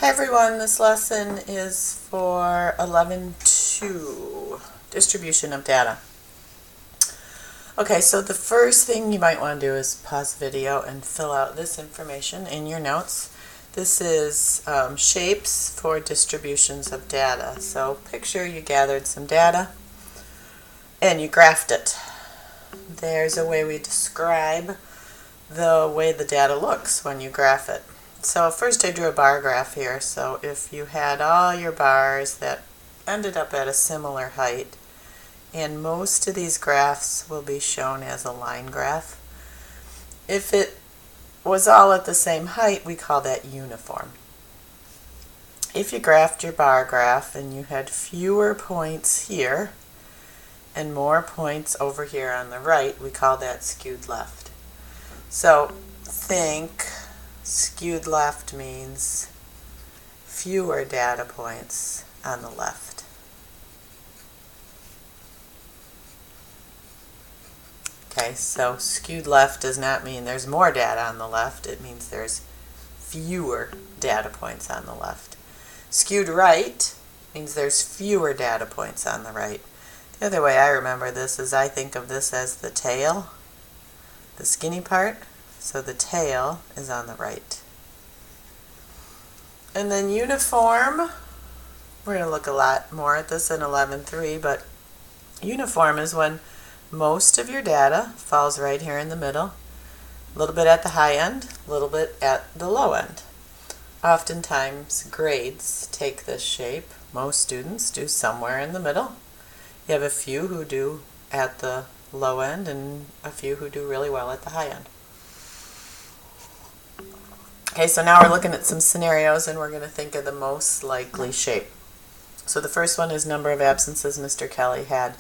Hi everyone, this lesson is for 11.2, distribution of data. Okay, so the first thing you might want to do is pause the video and fill out this information in your notes. This is shapes for distributions of data. So picture you gathered some data and you graphed it. There's a way we describe the way the data looks when you graph it. So first I drew a bar graph here. So if you had all your bars that ended up at a similar height, and most of these graphs will be shown as a line graph. If it was all at the same height, we call that uniform. If you graphed your bar graph and you had fewer points here and more points over here on the right, we call that skewed left. So think skewed left means fewer data points on the left. Okay, so skewed left does not mean there's more data on the left. It means there's fewer data points on the left. Skewed right means there's fewer data points on the right. The other way I remember this is I think of this as the tail, the skinny part. So the tail is on the right. And then uniform, we're going to look a lot more at this in 11.3, but uniform is when most of your data falls right here in the middle, a little bit at the high end, a little bit at the low end. Oftentimes grades take this shape. Most students do somewhere in the middle. You have a few who do at the low end and a few who do really well at the high end. Okay, so now we're looking at some scenarios and we're going to think of the most likely shape. So the first one is number of absences Mr. Kelly had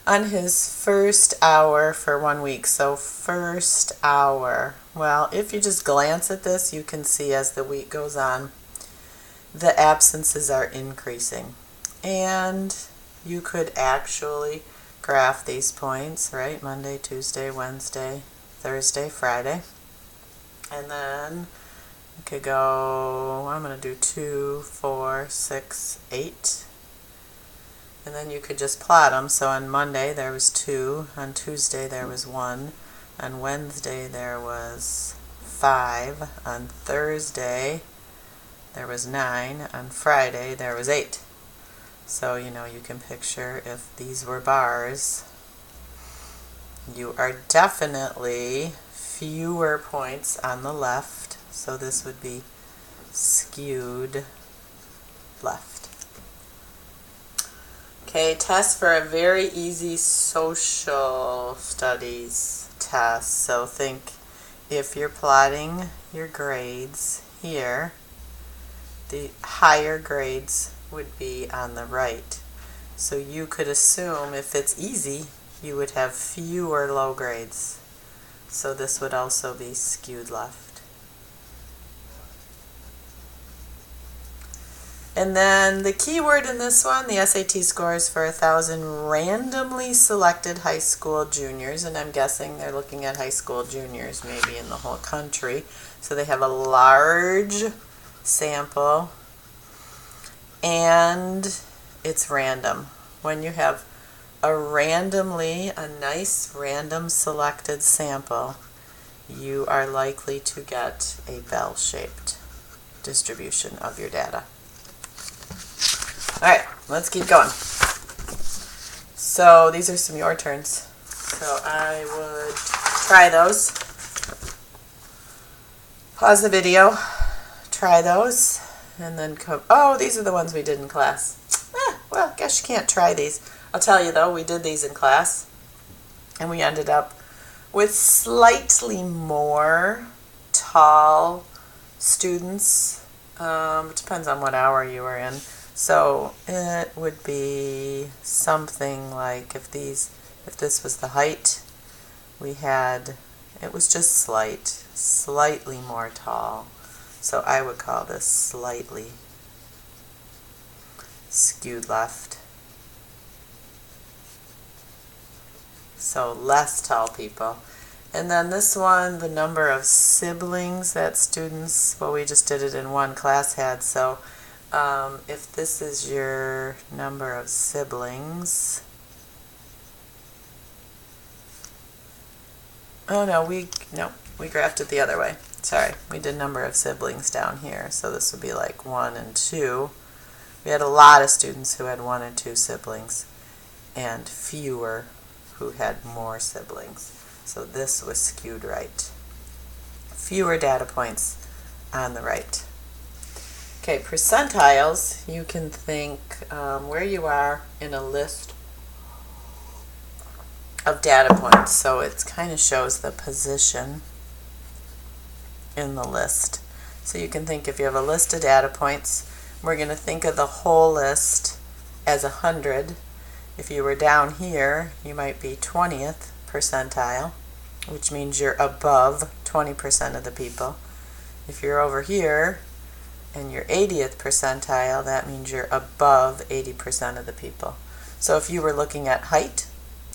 on his first hour for 1 week. So first hour, well, if you just glance at this, you can see as the week goes on, the absences are increasing. And you could actually graph these points, right? Monday, Tuesday, Wednesday, Thursday, Friday. And then you could go, I'm going to do 2, 4, 6, 8. And then you could just plot them. So on Monday there was 2, on Tuesday there was 1, on Wednesday there was 5, on Thursday there was 9, on Friday there was 8. So you can picture if these were bars, you are definitely fewer points on the left. So this would be skewed left. Okay, test for a very easy social studies test. So think if you're plotting your grades here, the higher grades would be on the right. So you could assume if it's easy, you would have fewer low grades. So this would also be skewed left. And then the key word in this one, the SAT scores for 1,000 randomly selected high school juniors, and I'm guessing they're looking at high school juniors maybe in the whole country. So they have a large sample, and it's random. When you have a nice random selected sample, you are likely to get a bell-shaped distribution of your data. Alright, let's keep going. So these are some your turns. So I would try those. Pause the video, try those, and then come. Oh, these are the ones we did in class. Well, I guess you can't try these. I'll tell you though, we did these in class, and we ended up with slightly more tall students. It depends on what hour you were in. So it would be something like if this was the height, it was just slightly more tall. So I would call this slightly skewed left. So less tall people. And then this one, the number of siblings that students, well, we just did it in one class had, so if this is your number of siblings, oh no, we graphed it the other way. Sorry, we did number of siblings down here, so this would be like 1 and 2. We had a lot of students who had 1 and 2 siblings, and fewer who had more siblings. So this was skewed right. Fewer data points on the right. Okay, percentiles, you can think where you are in a list of data points. So it kind of shows the position in the list. So you can think if you have a list of data points, we're going to think of the whole list as 100. If you were down here, you might be 20th percentile, which means you're above 20% of the people. If you're over here and you're 80th percentile, that means you're above 80% of the people. So if you were looking at height,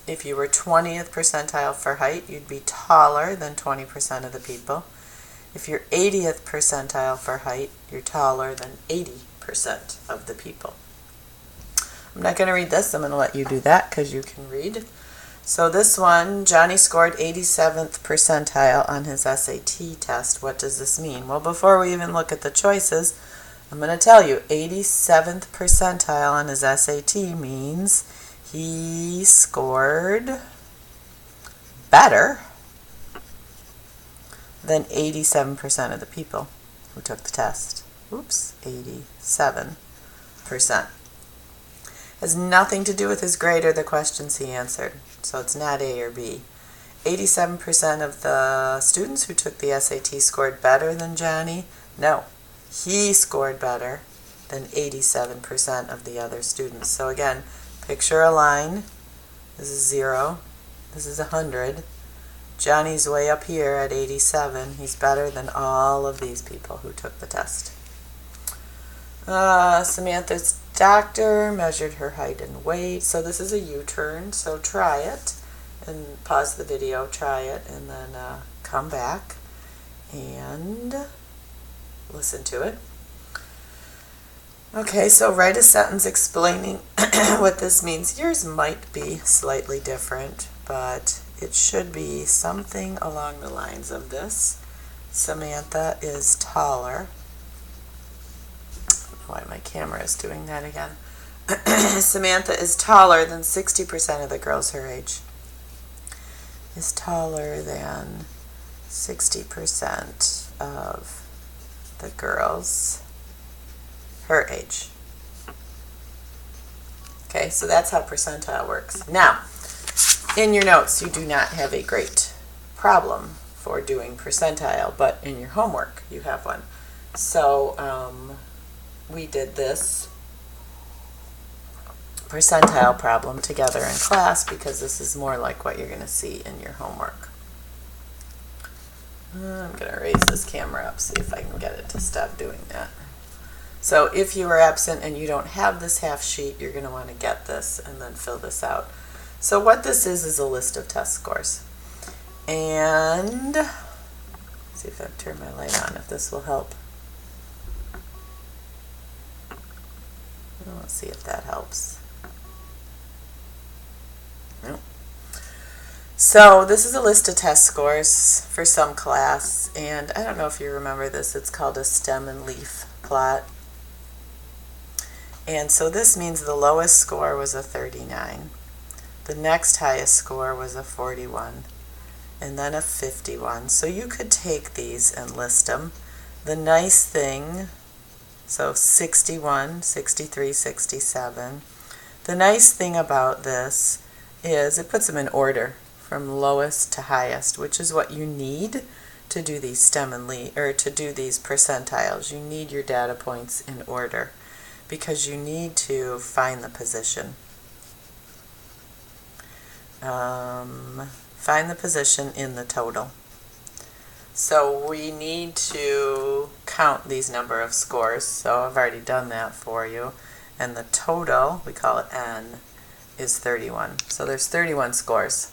if you were 20th percentile for height, you'd be taller than 20% of the people. If you're 80th percentile for height, you're taller than 80% of the people. I'm not going to read this. I'm going to let you do that because you can read. So this one, Johnny scored 87th percentile on his SAT test. What does this mean? Well, before we even look at the choices, I'm going to tell you 87th percentile on his SAT means he scored better than 87% of the people who took the test. Oops, 87%. Has nothing to do with his grade or the questions he answered. So it's not A or B. 87% of the students who took the SAT scored better than Johnny. No, he scored better than 87% of the other students. So again, picture a line. This is 0. This is 100. Johnny's way up here at 87. He's better than all of these people who took the test. Samantha's doctor measured her height and weight. So this is a U-turn, so try it. And pause the video, try it, and then come back and listen to it. Okay, so write a sentence explaining what this means. Yours might be slightly different, but it should be something along the lines of this. Samantha is taller. I don't know why my camera is doing that again. Samantha is taller than 60% of the girls her age. Is taller than 60% of the girls her age. Okay, so that's how percentile works. Now, in your notes, you do not have a great problem for doing percentile, but in your homework, you have one. So we did this percentile problem together in class because this is more like what you're going to see in your homework. I'm going to raise this camera up, see if I can get it to stop doing that. So if you are absent and you don't have this half sheet, you're going to want to get this and then fill this out. So what this is a list of test scores. And let's see if I turn my light on, if this will help. Let's see if that helps. Nope. So this is a list of test scores for some class, and I don't know if you remember this, it's called a stem and leaf plot. And so this means the lowest score was a 39. The next highest score was a 41, and then a 51. So you could take these and list them. The nice thing, so 61, 63, 67. The nice thing about this is it puts them in order from lowest to highest, which is what you need to do these stem and leaf, or to do these percentiles. You need your data points in order because you need to find the position. Find the position in the total. So we need to count these number of scores. So I've already done that for you. And the total, we call it N, is 31. So there's 31 scores.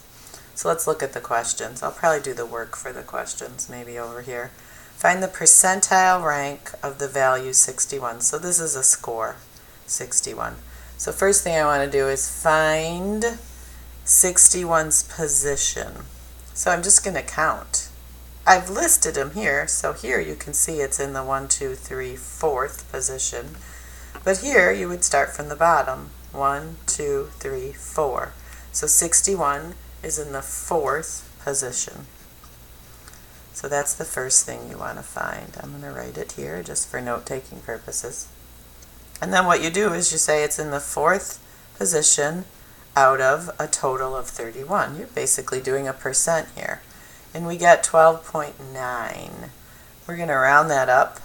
So let's look at the questions. I'll probably do the work for the questions maybe over here. Find the percentile rank of the value 61. So this is a score, 61. So first thing I want to do is find 61's position. So I'm just going to count. I've listed them here, so here you can see it's in the 1, 2, 3, 4th position. But here you would start from the bottom. 1, 2, 3, 4. So 61 is in the 4th position. So that's the first thing you want to find. I'm going to write it here just for note-taking purposes. And then what you do is you say it's in the 4th position out of a total of 31. You're basically doing a percent here. And we get 12.9. We're going to round that up.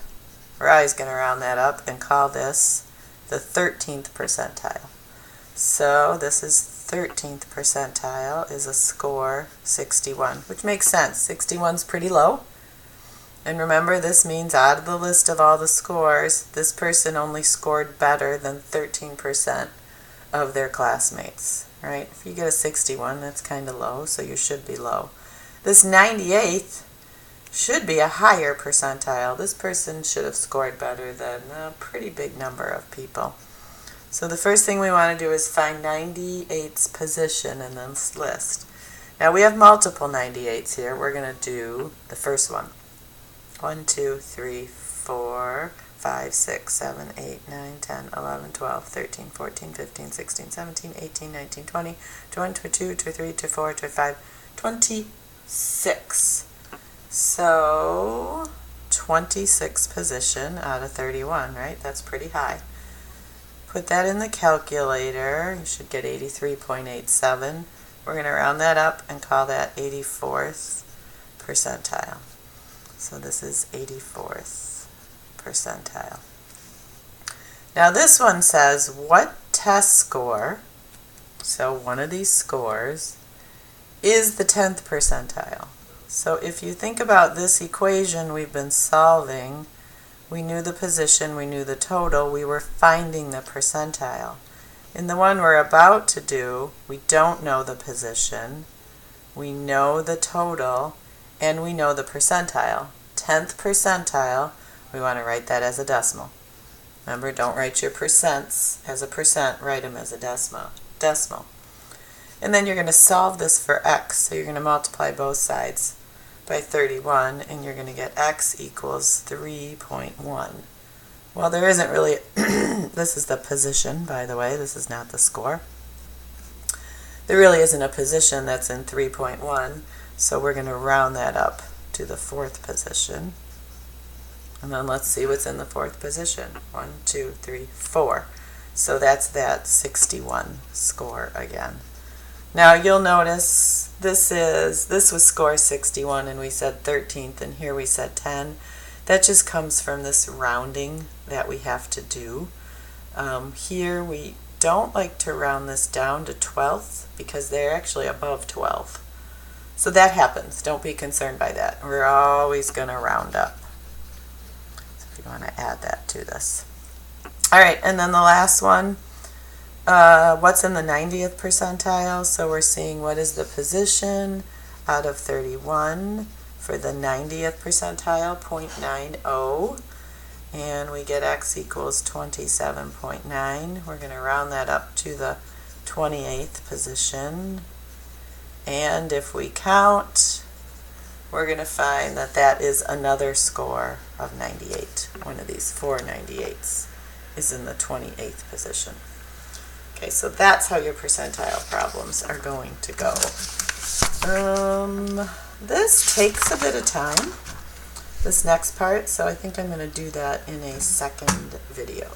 We're always going to round that up and call this the 13th percentile. So this is 13th percentile is a score 61, which makes sense. 61 is pretty low. And remember, this means out of the list of all the scores, this person only scored better than 13% of their classmates, right? If you get a 61, that's kind of low, so you should be low. This 98th should be a higher percentile. This person should have scored better than a pretty big number of people. So the first thing we want to do is find 98's position in this list. Now we have multiple 98s here. We're going to do the first one. 1, 2, 3, 4, 5, 6, 7, 8, 9, 10, 11, 12, 13, 14, 15, 16, 17, 18, 19, 20, 21, 22, 23, 24, 25, 26. So 26 position out of 31, right? That's pretty high. Put that in the calculator. You should get 83.87. We're going to round that up and call that 84th percentile. So this is 84th percentile. Now this one says what test score, so one of these scores, is the 10th percentile. So if you think about this equation we've been solving, we knew the position, we knew the total, we were finding the percentile. In the one we're about to do, we don't know the position, we know the total, and we know the percentile. 10th percentile, we want to write that as a decimal. Remember, don't write your percents as a percent, write them as a decimal. And then you're going to solve this for x, so you're going to multiply both sides by 31, and you're going to get x equals 3.1. Well, there isn't really, this is the position, by the way, this is not the score. There really isn't a position that's in 3.1, so we're going to round that up to the 4th position. And then let's see what's in the 4th position. 1, 2, 3, 4. So that's that 61 score again. Now you'll notice this was score 61 and we said 13th, and here we said 10. That just comes from this rounding that we have to do. Here we don't like to round this down to 12th because they're actually above 12. So that happens. Don't be concerned by that. We're always going to round up. So if you want to add that to this. All right, and then the last one. What's in the 90th percentile? So we're seeing what is the position out of 31 for the 90th percentile, 0.90. And we get x equals 27.9. We're going to round that up to the 28th position. And if we count, we're going to find that that is another score of 98. One of these 4 98s is in the 28th position. Okay, so that's how your percentile problems are going to go. This takes a bit of time, this next part, so I think I'm going to do that in a second video.